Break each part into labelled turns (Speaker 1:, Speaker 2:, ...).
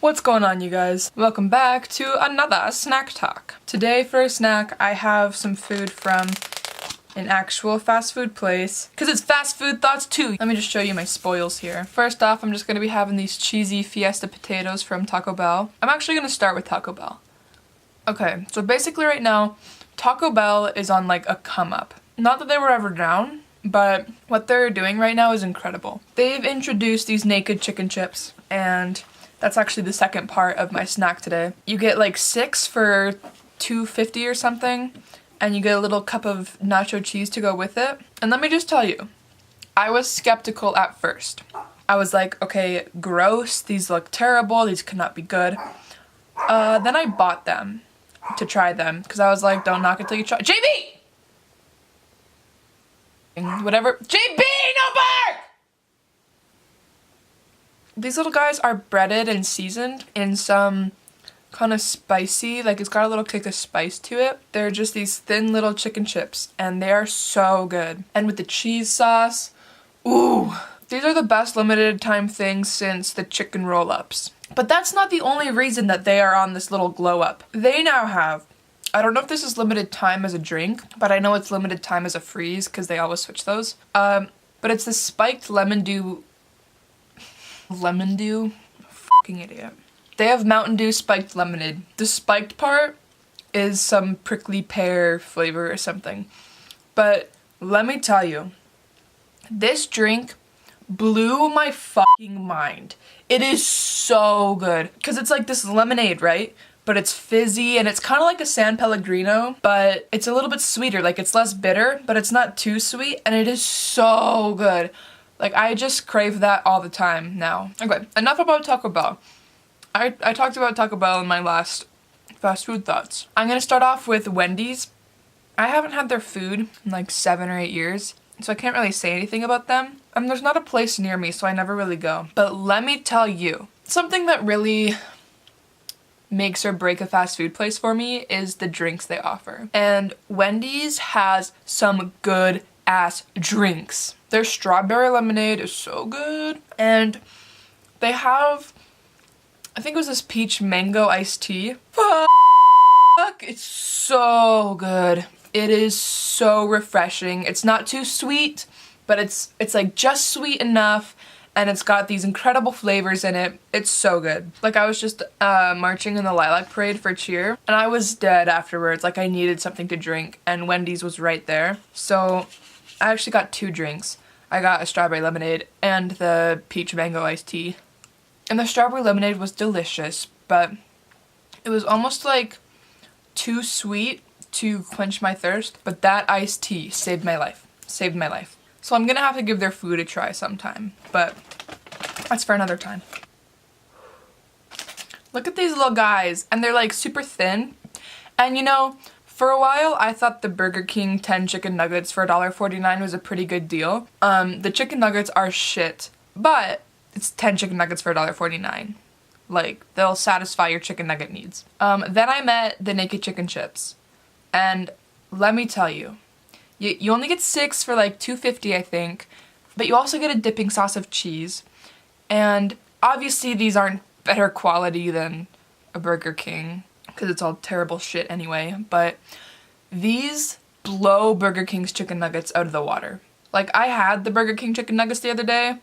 Speaker 1: What's going on, you guys? Welcome back to another snack talk. Today for a snack I have some food from an actual fast food place because it's fast food thoughts too. Let me just show you my spoils here. First off, I'm just going to be having these cheesy Fiesta potatoes from Taco Bell. I'm actually going to start with Taco Bell. Okay, so basically right now Taco Bell is on like a come up. Not that they were ever down, but what they're doing right now is incredible. They've introduced these naked chicken chips, and that's actually the second part of my snack today. You get like 6 for $2.50 or something, and you get a little cup of nacho cheese to go with it. And let me just tell you, I was skeptical at first. I was like, okay, gross, these look terrible, these cannot be good. Then I bought them to try them, because I was like, don't knock it till you try. JB! Whatever. JB, no bark! These little guys are breaded and seasoned in some kind of spicy, like it's got a little kick of spice to it. They're just these thin little chicken chips, and they are so good. And with the cheese sauce, ooh. These are the best limited time things since the chicken roll-ups. But that's not the only reason that they are on this little glow up. They now have, I don't know if this is limited time as a drink, but I know it's limited time as a freeze because they always switch those. But it's the spiked lemon dew, fucking idiot. They have Mountain Dew spiked lemonade. The spiked part is some prickly pear flavor or something. But let me tell you, this drink blew my fucking mind. It is so good. Because it's like this lemonade, right? But it's fizzy and it's kind of like a San Pellegrino, but it's a little bit sweeter. Like it's less bitter, but it's not too sweet, and it is so good. Like I just crave that all the time now. Okay, enough about Taco Bell. I talked about Taco Bell in my last fast food thoughts. I'm gonna start off with Wendy's. I haven't had their food in like 7 or 8 years, so I can't really say anything about them. There's not a place near me, so I never really go. But let me tell you, something that really makes or break a fast food place for me is the drinks they offer. And Wendy's has some good ass drinks. Their strawberry lemonade is so good. And they have, I think it was this peach mango iced tea. Fuck, it's so good. It is so refreshing. It's not too sweet, but it's like just sweet enough, and it's got these incredible flavors in it. It's so good. Like I was just marching in the Lilac Parade for cheer, and I was dead afterwards. Like I needed something to drink, and Wendy's was right there. So I actually got 2 drinks. I got a strawberry lemonade and the peach mango iced tea. And the strawberry lemonade was delicious, but it was almost like too sweet to quench my thirst. But that iced tea saved my life. Saved my life. So I'm gonna have to give their food a try sometime, but that's for another time. Look at these little guys, and they're like super thin. And you know, for a while I thought the Burger King 10 chicken nuggets for $1.49 was a pretty good deal. The chicken nuggets are shit, but it's 10 chicken nuggets for $1.49. Like, they'll satisfy your chicken nugget needs. Then I met the naked chicken chips, and let me tell you, you only get 6 for like $2.50, I think, but you also get a dipping sauce of cheese. And obviously these aren't better quality than a Burger King, because it's all terrible shit anyway, but these blow Burger King's chicken nuggets out of the water. Like, I had the Burger King chicken nuggets the other day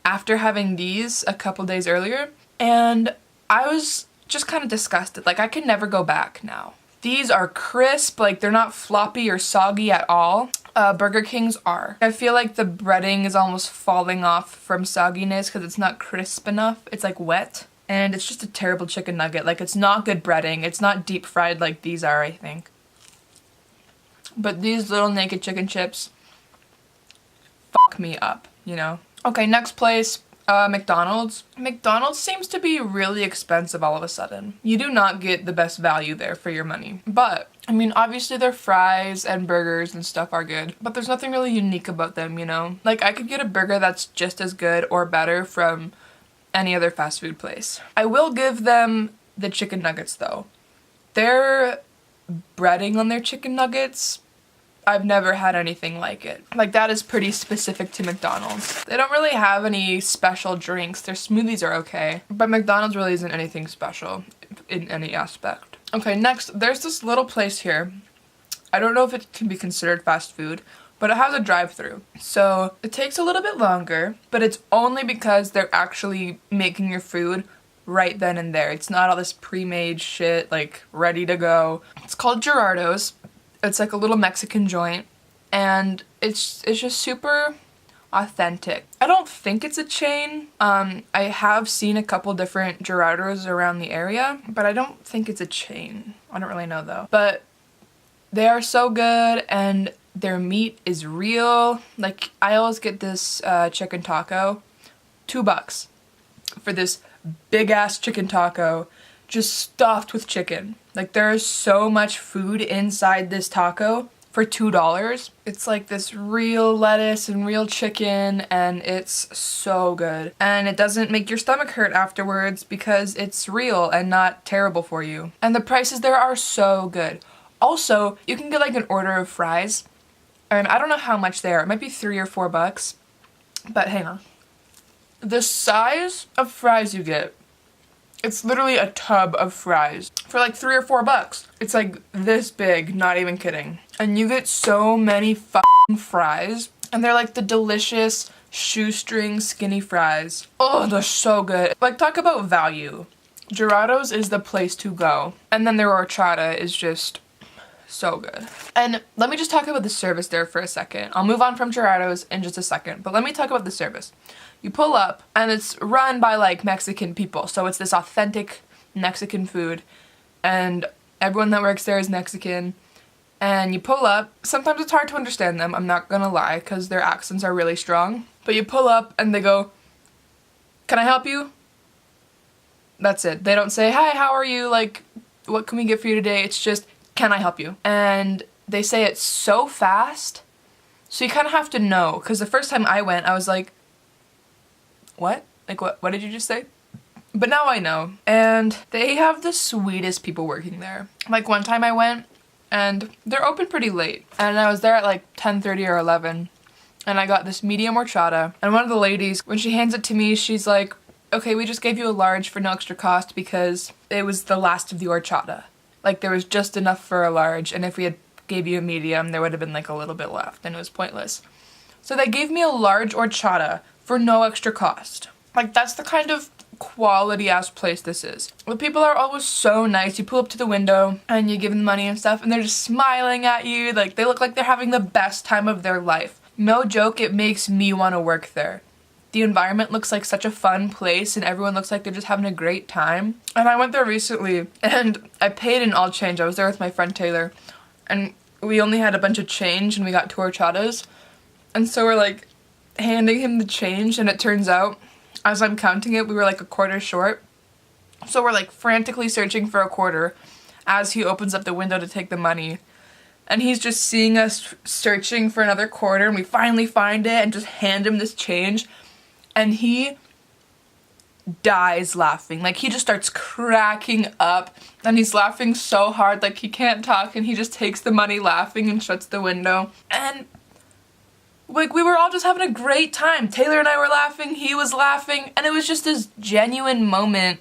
Speaker 1: after having these a couple days earlier, and I was just kind of disgusted. Like, I could never go back now. These are crisp, like they're not floppy or soggy at all. Burger King's are. I feel like the breading is almost falling off from sogginess because it's not crisp enough. It's like wet, and it's just a terrible chicken nugget. Like, it's not good breading. It's not deep fried like these are, I think. But these little naked chicken chips fuck me up, you know? Okay, next place. McDonald's. McDonald's seems to be really expensive all of a sudden. You do not get the best value there for your money. But, I mean, obviously their fries and burgers and stuff are good, but there's nothing really unique about them, you know? Like, I could get a burger that's just as good or better from any other fast food place. I will give them the chicken nuggets though. Their breading on their chicken nuggets, I've never had anything like it. Like, that is pretty specific to McDonald's. They don't really have any special drinks. Their smoothies are okay, but McDonald's really isn't anything special in any aspect. Okay, next, there's this little place here. I don't know if it can be considered fast food, but it has a drive-thru. So it takes a little bit longer, but it's only because they're actually making your food right then and there. It's not all this pre-made shit, like, ready to go. It's called Gerardo's. It's like a little Mexican joint, and it's just super authentic. I don't think it's a chain. I have seen a couple different Gerardo's around the area, but I don't think it's a chain. I don't really know though. But they are so good, and their meat is real. Like, I always get this chicken taco, $2 for this big ass chicken taco, just stuffed with chicken. Like, there is so much food inside this taco for $2. It's like this real lettuce and real chicken, and it's so good. And it doesn't make your stomach hurt afterwards because it's real and not terrible for you. And the prices there are so good. Also, you can get like an order of fries, and I don't know how much they are. It might be $3 or $4, but hang on. The size of fries you get, it's literally a tub of fries for like $3 or $4. It's like this big, not even kidding. And you get so many fucking fries, and they're like the delicious shoestring skinny fries. Oh, they're so good. Like, talk about value. Gerardo's is the place to go. And then their horchata is just so good. And let me just talk about the service there for a second. I'll move on from Gerardo's in just a second, but let me talk about the service. You pull up, and it's run by like Mexican people, so it's this authentic Mexican food, and everyone that works there is Mexican. And you pull up. Sometimes it's hard to understand them, I'm not gonna lie, because their accents are really strong. But you pull up and they go, "Can I help you?" That's it. They don't say, "Hi, how are you? Like, what can we get for you today?" It's just, "Can I help you?" And they say it so fast, so you kind of have to know. Because the first time I went, I was like, what? Like, what did you just say? But now I know. And they have the sweetest people working there. Like, one time I went, and they're open pretty late, and I was there at like 10:30 or 11, and I got this medium horchata, and one of the ladies, when she hands it to me, she's like, "Okay, we just gave you a large for no extra cost because it was the last of the horchata. Like, there was just enough for a large, and if we had gave you a medium, there would have been like a little bit left, and it was pointless." So they gave me a large horchata for no extra cost. Like, that's the kind of quality ass place this is. The people are always so nice. You pull up to the window and you give them money and stuff, and they're just smiling at you. Like, they look like they're having the best time of their life. No joke, it makes me want to work there. The environment looks like such a fun place, and everyone looks like they're just having a great time. And I went there recently, and I paid in all change. I was there with my friend Taylor, and we only had a bunch of change, and we got 2 horchatas. And so we're like handing him the change, and it turns out, as I'm counting it, we were like a quarter short. So we're like frantically searching for a quarter as he opens up the window to take the money. And he's just seeing us searching for another quarter, and we finally find it and just hand him this change. And he dies laughing. Like, he just starts cracking up, and he's laughing so hard, like he can't talk, and he just takes the money laughing and shuts the window. And like, we were all just having a great time. Taylor and I were laughing, he was laughing, and it was just this genuine moment,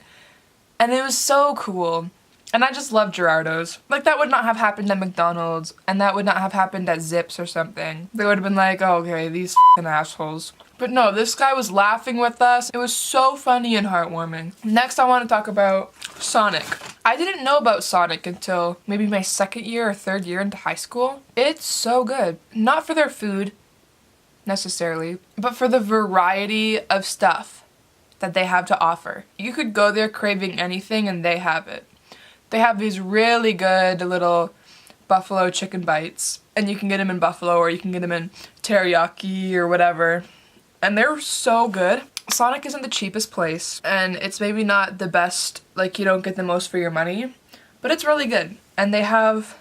Speaker 1: and it was so cool. And I just love Gerardo's. Like, that would not have happened at McDonald's, and that would not have happened at Zips or something. They would have been like, "Oh, okay, these f***ing assholes." But no, this guy was laughing with us. It was so funny and heartwarming. Next, I want to talk about Sonic. I didn't know about Sonic until maybe my 2nd year or 3rd year into high school. It's so good. Not for their food, necessarily, but for the variety of stuff that they have to offer. You could go there craving anything, and they have it. They have these really good little buffalo chicken bites, and you can get them in buffalo, or you can get them in teriyaki or whatever, and they're so good. Sonic isn't the cheapest place, and it's maybe not the best, like, you don't get the most for your money, but it's really good. And they have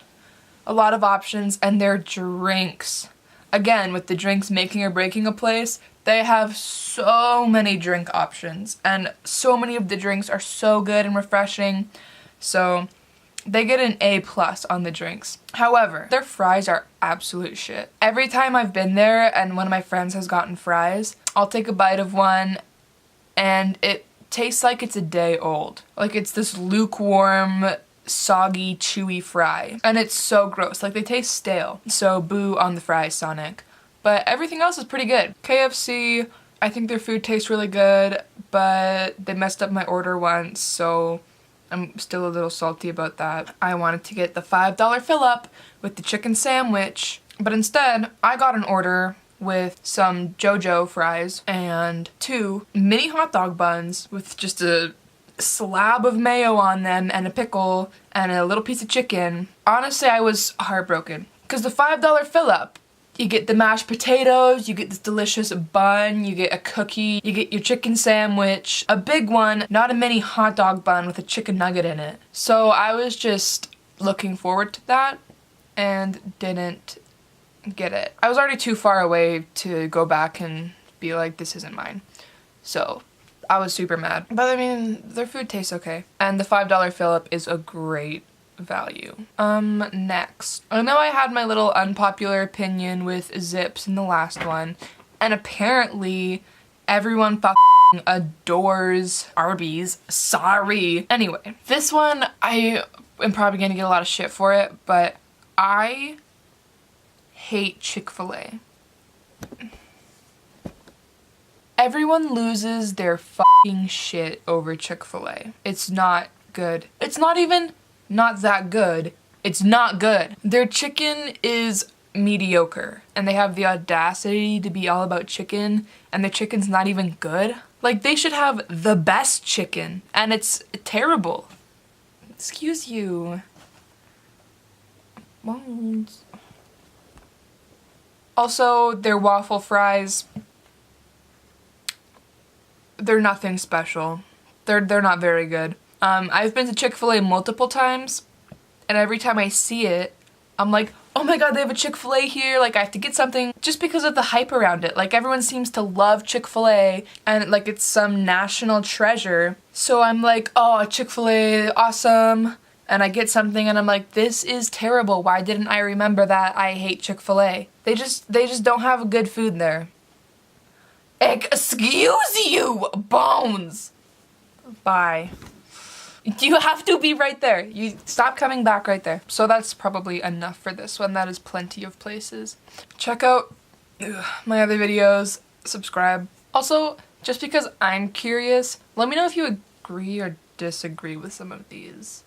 Speaker 1: a lot of options, and their drinks, again, with the drinks making or breaking a place, they have so many drink options, and so many of the drinks are so good and refreshing. So they get an A+ on the drinks. However, their fries are absolute shit. Every time I've been there and one of my friends has gotten fries, I'll take a bite of one and it tastes like it's a day old. Like it's this lukewarm, soggy, chewy fry. And it's so gross. Like they taste stale. So boo on the fries, Sonic. But everything else is pretty good. KFC, I think their food tastes really good, but they messed up my order once, so I'm still a little salty about that. I wanted to get the $5 fill-up with the chicken sandwich, but instead I got an order with some JoJo fries and 2 mini hot dog buns with just a slab of mayo on them and a pickle and a little piece of chicken. Honestly, I was heartbroken because the $5 fill-up, you get the mashed potatoes, you get this delicious bun, you get a cookie, you get your chicken sandwich, a big one, not a mini hot dog bun with a chicken nugget in it. So I was just looking forward to that and didn't get it. I was already too far away to go back and be like, this isn't mine. So I was super mad. But I mean, their food tastes okay. And the $5 fill-up is a great value. Next. I know I had my little unpopular opinion with Zips in the last one, and apparently everyone fucking adores Arby's. Sorry. Anyway, this one I am probably gonna get a lot of shit for it, but I hate Chick-fil-A. Everyone loses their fucking shit over Chick-fil-A. It's not good. It's not even not that good. It's not good. Their chicken is mediocre, and they have the audacity to be all about chicken, and their chicken's not even good. Like, they should have the best chicken, and it's terrible. Excuse you. Bones. Also, their waffle fries, they're nothing special. They're not very good. I've been to Chick-fil-A multiple times, and every time I see it, I'm like, oh my god, they have a Chick-fil-A here, like I have to get something, just because of the hype around it. Like everyone seems to love Chick-fil-A, and like it's some national treasure. So I'm like, oh, Chick-fil-A, awesome. And I get something and I'm like, this is terrible. Why didn't I remember that? I hate Chick-fil-A. They just don't have good food there. Excuse you, Bones! Bye. You have to be right there. You stop coming back right there. So that's probably enough for this one. That is plenty of places. Check out my other videos. Subscribe. Also, just because I'm curious, let me know if you agree or disagree with some of these.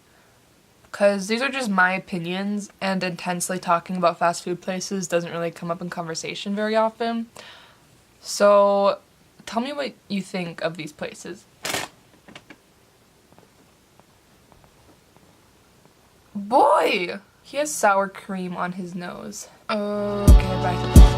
Speaker 1: Because these are just my opinions, and intensely talking about fast food places doesn't really come up in conversation very often. So tell me what you think of these places. Boy! He has sour cream on his nose. Okay, bye.